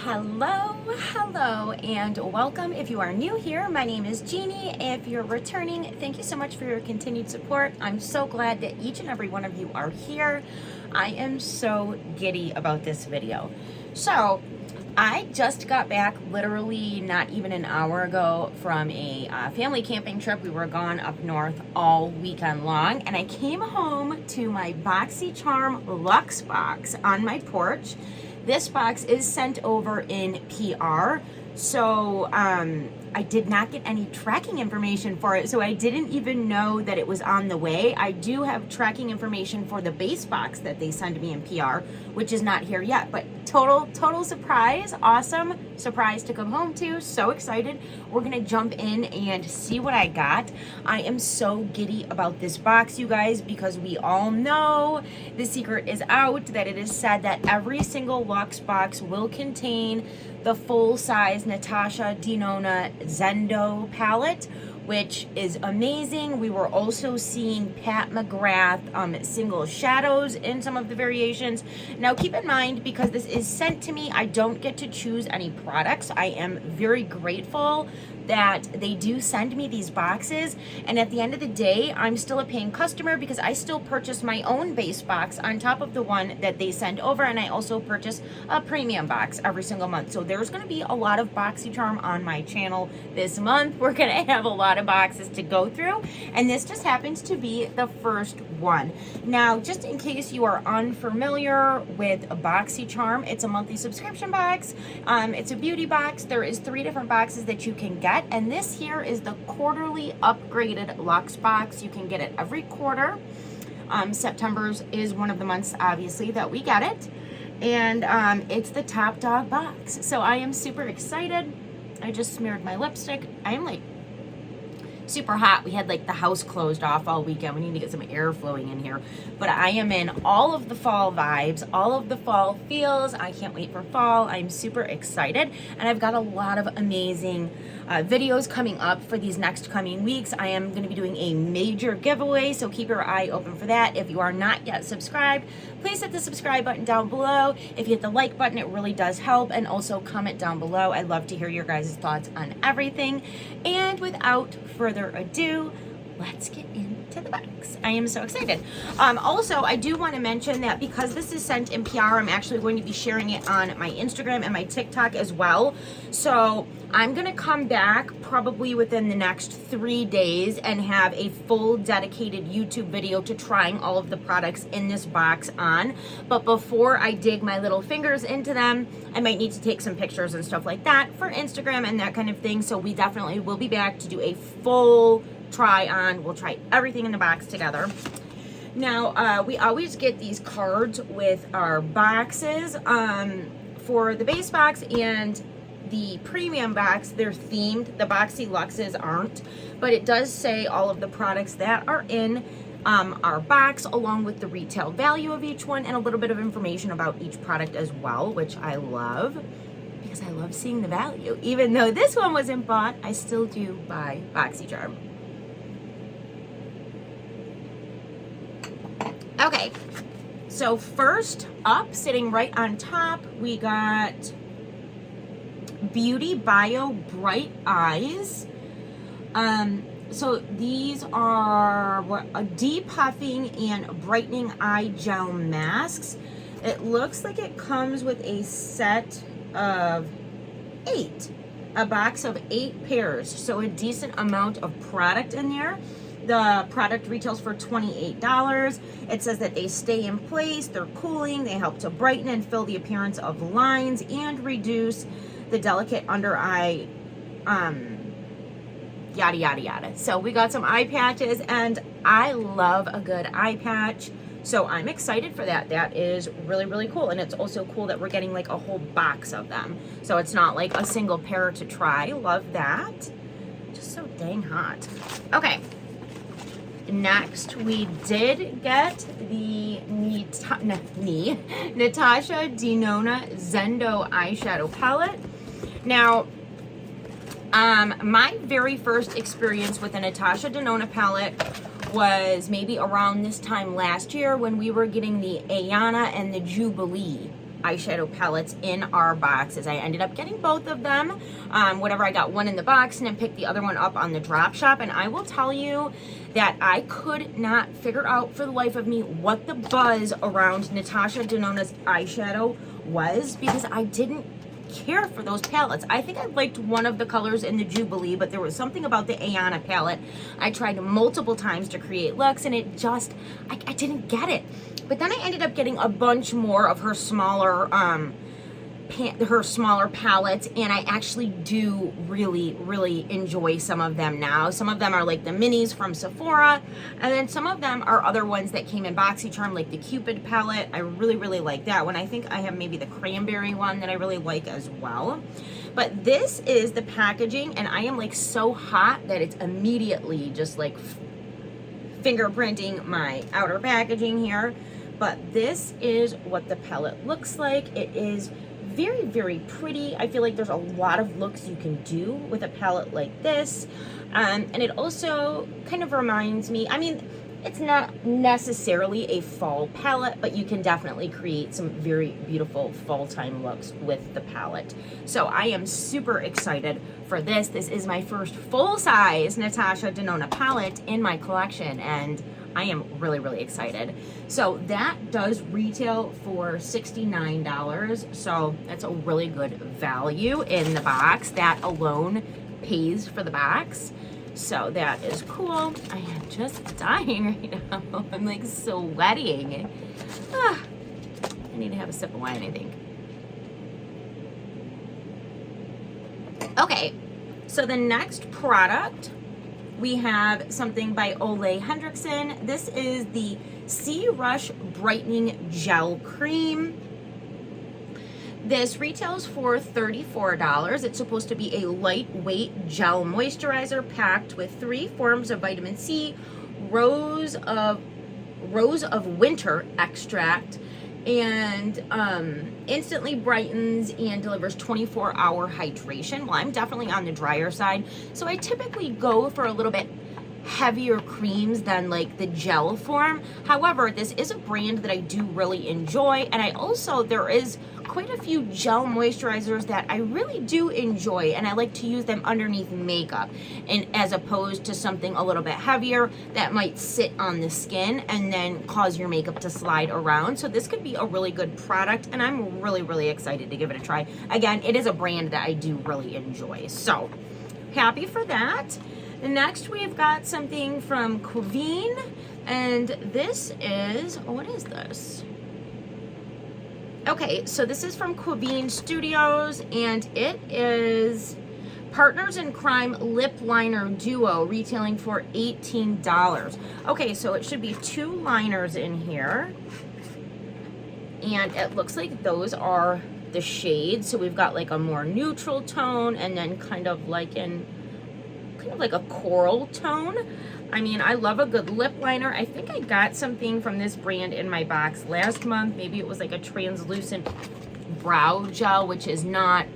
Hello, and welcome. If you are new here, my name is Jeannie. If you're returning, thank you so much for your continued support. I'm so glad that each and every one of you are here. I am so giddy about this video. So, I just got back literally not even an hour ago from a family camping trip. We were gone up north all weekend long, and I came home to my BoxyCharm Luxe box on my porch. This box is sent over in PR, so I did not get any tracking information for it, so I didn't even know that it was on the way. I do have tracking information for the base box that they send me in PR, which is not here yet, but total surprise, awesome surprise to come home to, so excited. We're gonna jump in and see what I got. I am so giddy about this box, you guys, because we all know the secret is out that it is said that every single Luxe box will contain the full-size Natasha Denona Zendo palette, which is amazing. We were also seeing Pat McGrath single shadows in some of the variations. Now keep in mind, because this is sent to me, I don't get to choose any products. I am very grateful that they do send me these boxes, and at the end of the day, I'm still a paying customer because I still purchase my own base box on top of the one that they send over, and I also purchase a premium box every single month. So there's going to be a lot of BoxyCharm on my channel this month. We're going to have a lot of boxes to go through, and this just happens to be the first one. Now, just in case you are unfamiliar with BoxyCharm, it's a monthly subscription box. It's a beauty box. There is 3 different boxes that you can get, and this here is the quarterly upgraded Luxe box. You can get it every quarter. September's is one of the months, obviously, that we get it, and it's the top dog box. So I am super excited. I just smeared my lipstick. I am like super hot. We had like the house closed off all weekend. We need to get some air flowing in here. But I am in all of the fall vibes, all of the fall feels. I can't wait for fall. I'm super excited. And I've got a lot of amazing videos coming up for these next coming weeks. I am going to be doing a major giveaway, so keep your eye open for that. If you are not yet subscribed, please hit the subscribe button down below. If you hit the like button, it really does help. And also comment down below. I'd love to hear your guys' thoughts on everything. And without further ado, let's get into the box. I am so excited. Also, I do want to mention that because this is sent in PR, I'm actually going to be sharing it on my Instagram and my TikTok as well. So I'm going to come back probably within the next 3 days and have a full dedicated YouTube video to trying all of the products in this box on. But before I dig my little fingers into them, I might need to take some pictures and stuff like that for Instagram and that kind of thing. So we definitely will be back to do a full try on. We'll try everything in the box together. Now, we always get these cards with our boxes. For the base box and the premium box, they're themed. The Boxy Luxes aren't, but it does say all of the products that are in our box, along with the retail value of each one and a little bit of information about each product as well, which I love because I love seeing the value. Even though this one wasn't bought, I still do buy BoxyCharm. Okay, so first up, sitting right on top, we got Beauty Bio Bright Eyes. So these are a depuffing and brightening eye gel masks. It looks like it comes with a set of 8, a box of 8 pairs, so a decent amount of product in there. The product retails for $28. It says that they stay in place, they're cooling, they help to brighten and fill the appearance of lines and reduce the delicate under eye, yada, yada, yada. So we got some eye patches, and I love a good eye patch. So I'm excited for that. That is really, really cool. And it's also cool that we're getting like a whole box of them. So it's not like a single pair to try. Love that. Just so dang hot. Okay. Next, we did get the Natasha Denona Zendo eyeshadow palette. Now, my very first experience with the Natasha Denona palette was maybe around this time last year when we were getting the Ayana and the Jubilee eyeshadow palettes in our boxes. I ended up getting both of them. Whatever, I got one in the box and then picked the other one up on the drop shop. And I will tell you that I could not figure out for the life of me what the buzz around Natasha Denona's eyeshadow was, because I didn't care for those palettes. I think I liked one of the colors in the Jubilee, but there was something about the Ayana palette I tried multiple times to create looks, and it just, I didn't get it. But then I ended up getting a bunch more of her smaller palettes, and I actually do really enjoy some of them now. Some of them are like the minis from Sephora, and then some of them are other ones that came in BoxyCharm, like the Cupid palette. I really like that one. I think I have maybe the cranberry one that I really like as well. But this is the packaging, and I am like so hot that it's immediately just like fingerprinting my outer packaging here. But this is what the palette looks like. It is very pretty. I feel like there's a lot of looks you can do with a palette like this. And it also kind of reminds me, I mean, it's not necessarily a fall palette, but you can definitely create some very beautiful fall time looks with the palette. So I am super excited for this. This is my first full-size Natasha Denona palette in my collection, and I am really excited. So that does retail for $69. So that's a really good value in the box. That alone pays for the box. So that is cool. I am just dying right now. I'm like sweating. I need to have a sip of wine, I think. Okay, so the next product, we have something by Ole Henriksen. This is the Sea Rush Brightening Gel Cream. This retails for $34. It's supposed to be a lightweight gel moisturizer packed with 3 forms of vitamin C, rose of winter extract, and instantly brightens and delivers 24-hour hydration. Well, I'm definitely on the drier side, so I typically go for a little bit heavier creams than like the gel form. However, this is a brand that I do really enjoy, and I also, there is quite a few gel moisturizers that I really do enjoy, and I like to use them underneath makeup, and as opposed to something a little bit heavier that might sit on the skin and then cause your makeup to slide around. So this could be a really good product, and I'm really excited to give it a try. Again, it is a brand that I do really enjoy, so happy for that. Next, we've got something from Quiveen, and this is, what is this? Okay, so this is from Quiveen Studios, and it is Partners in Crime Lip Liner Duo, retailing for $18. Okay, so it should be 2 liners in here, and it looks like those are the shades. So we've got like a more neutral tone, and then kind of like a coral tone. I mean, I love a good lip liner. I think I got something from this brand in my box last month. Maybe it was like a translucent brow gel, which is not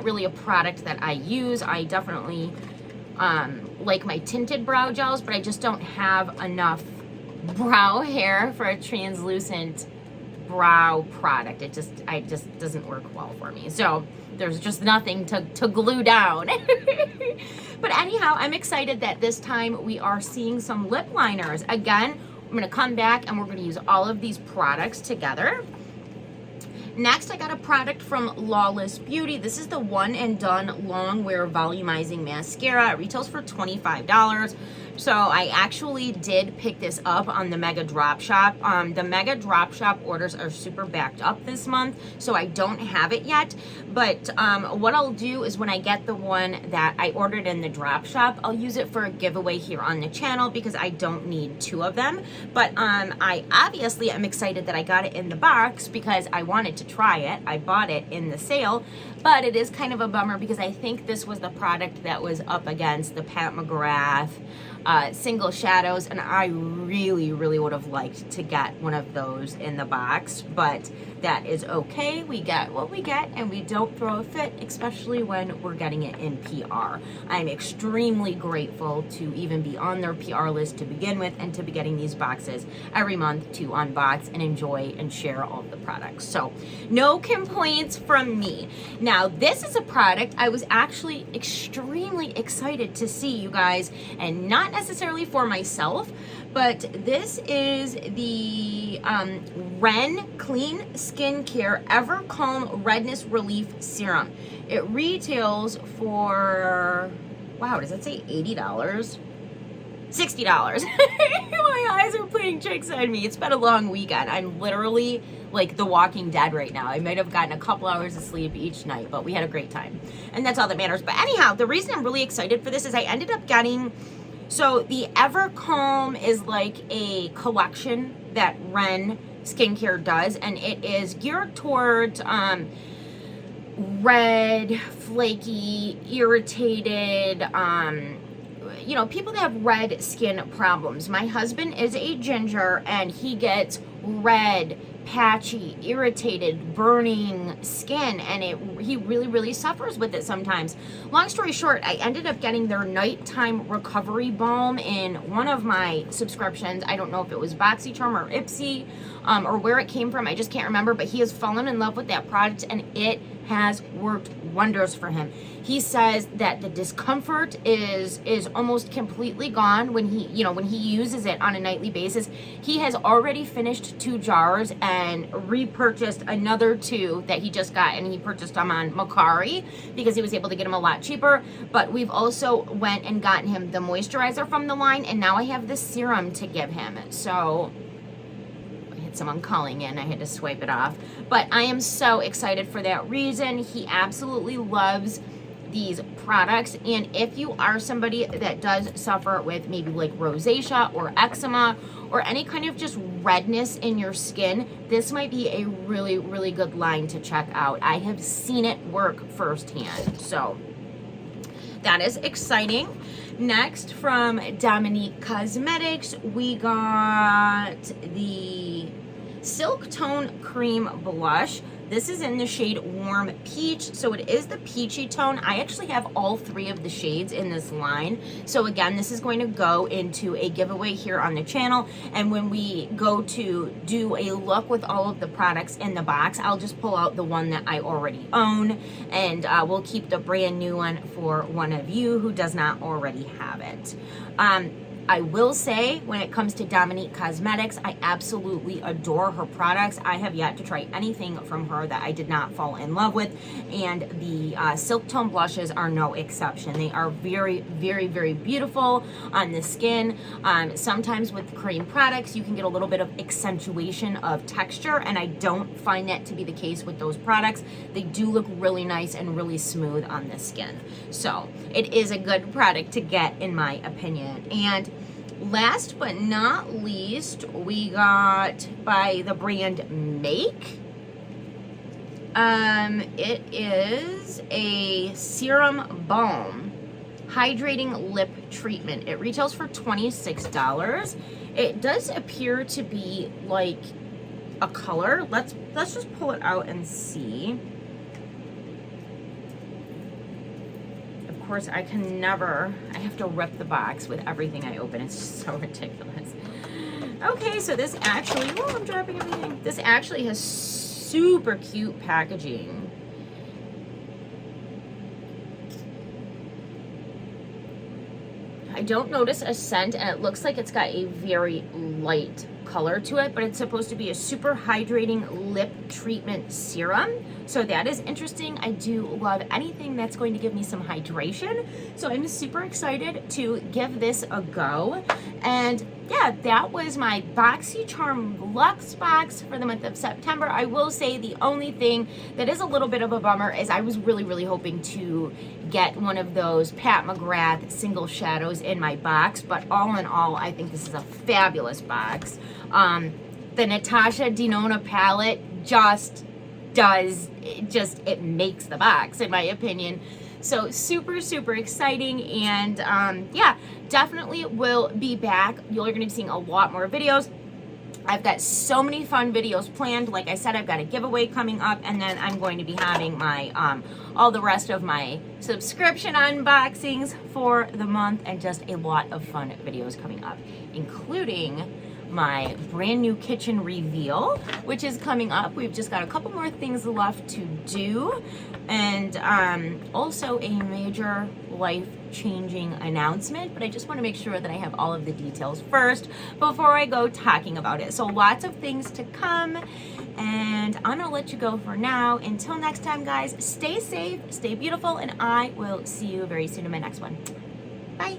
really a product that I use. I definitely like my tinted brow gels, but I just don't have enough brow hair for a translucent brow product. It just doesn't work well for me. So there's just nothing to glue down. But anyhow, I'm excited that this time we are seeing some lip liners. Again, I'm gonna come back and we're gonna use all of these products together. Next, I got a product from Lawless Beauty. This is the One and Done Long Wear Volumizing Mascara. It retails for $25. So I actually did pick this up on the Mega Drop Shop. The Mega Drop Shop orders are super backed up this month, so I don't have it yet. But what I'll do is when I get the one that I ordered in the Drop Shop, I'll use it for a giveaway here on the channel because I don't need 2 of them. But I obviously am excited that I got it in the box because I wanted to try it. I bought it in the sale, but it is kind of a bummer because I think this was the product that was up against the Pat McGrath Single Shadows, and I really would have liked to get one of those in the box, but that is okay. We get what we get and we don't throw a fit, especially when we're getting it in PR. I'm extremely grateful to even be on their PR list to begin with and to be getting these boxes every month to unbox and enjoy and share all of the products. So no complaints from me. Now, this is a product I was actually extremely excited to see, you guys, and not necessarily for myself, but this is the Ren Clean Skincare Ever Calm Redness Relief Serum. It retails for, wow, does that say $80? $60. My eyes are playing tricks on me. It's been a long weekend. I'm literally like The Walking Dead right now. I might have gotten a couple hours of sleep each night, but we had a great time. And that's all that matters. But anyhow, the reason I'm really excited for this is I ended up getting, so the Ever Calm is like a collection that Ren Skincare does, and it is geared towards red, flaky, irritated, you know, people that have red skin problems. My husband is a ginger and he gets red, patchy, irritated, burning skin, and he really suffers with it sometimes. Long story short, I ended up getting their nighttime recovery balm in one of my subscriptions. I don't know if it was BoxyCharm or Ipsy, or where it came from. I just can't remember, but he has fallen in love with that product and it has worked wonders for him. He says that the discomfort is almost completely gone when he uses it on a nightly basis. He has already finished 2 jars and repurchased another 2 that he just got, and he purchased them on Macari because he was able to get them a lot cheaper. But we've also went and gotten him the moisturizer from the line, and now I have the serum to give him. So someone calling in, I had to swipe it off, but I am so excited for that reason. He absolutely loves these products, and if you are somebody that does suffer with maybe like rosacea or eczema or any kind of just redness in your skin, this might be a really good line to check out. I have seen it work firsthand, so that is exciting. Next, from Dominique Cosmetics, we got the Silk Tone Cream Blush. This is in the shade Warm Peach, so it is the peachy tone. I actually have all 3 of the shades in this line. So again, this is going to go into a giveaway here on the channel, and when we go to do a look with all of the products in the box, I'll just pull out the one that I already own, and we'll keep the brand new one for one of you who does not already have it. I will say, when it comes to Dominique Cosmetics, I absolutely adore her products. I have yet to try anything from her that I did not fall in love with, and the Silk Tone blushes are no exception. They are very beautiful on the skin. Sometimes with cream products, you can get a little bit of accentuation of texture, and I don't find that to be the case with those products. They do look really nice and really smooth on the skin. So it is a good product to get, in my opinion. And last but not least, we got by the brand Make. It is a serum balm hydrating lip treatment. It retails for $26. It does appear to be like a color. Let's just pull it out and see. Of course, I have to rip the box with everything I open. It's just so ridiculous. Okay, so this actually, oh, I'm dropping everything. This actually has super cute packaging. I don't notice a scent, and it looks like it's got a very light color to it, but it's supposed to be a super hydrating lip treatment serum. So that is interesting. I do love anything that's going to give me some hydration. So I'm super excited to give this a go. And yeah, that was my BoxyCharm Luxe box for the month of September. I will say the only thing that is a little bit of a bummer is I was really hoping to get one of those Pat McGrath single shadows in my box, but all in all, I think this is a fabulous box. The Natasha Denona palette it makes the box, in my opinion. So super exciting, and yeah, definitely will be back. You're going to be seeing a lot more videos. I've got so many fun videos planned. Like I said, I've got a giveaway coming up, and then I'm going to be having my all the rest of my subscription unboxings for the month, and just a lot of fun videos coming up, including my brand new kitchen reveal, which is coming up. We've just got a couple more things left to do, and also a major life-changing announcement, but I just want to make sure that I have all of the details first before I go talking about it. So lots of things to come, and I'm gonna let you go for now. Until next time, guys, stay safe, stay beautiful, and I will see you very soon in my next one. Bye.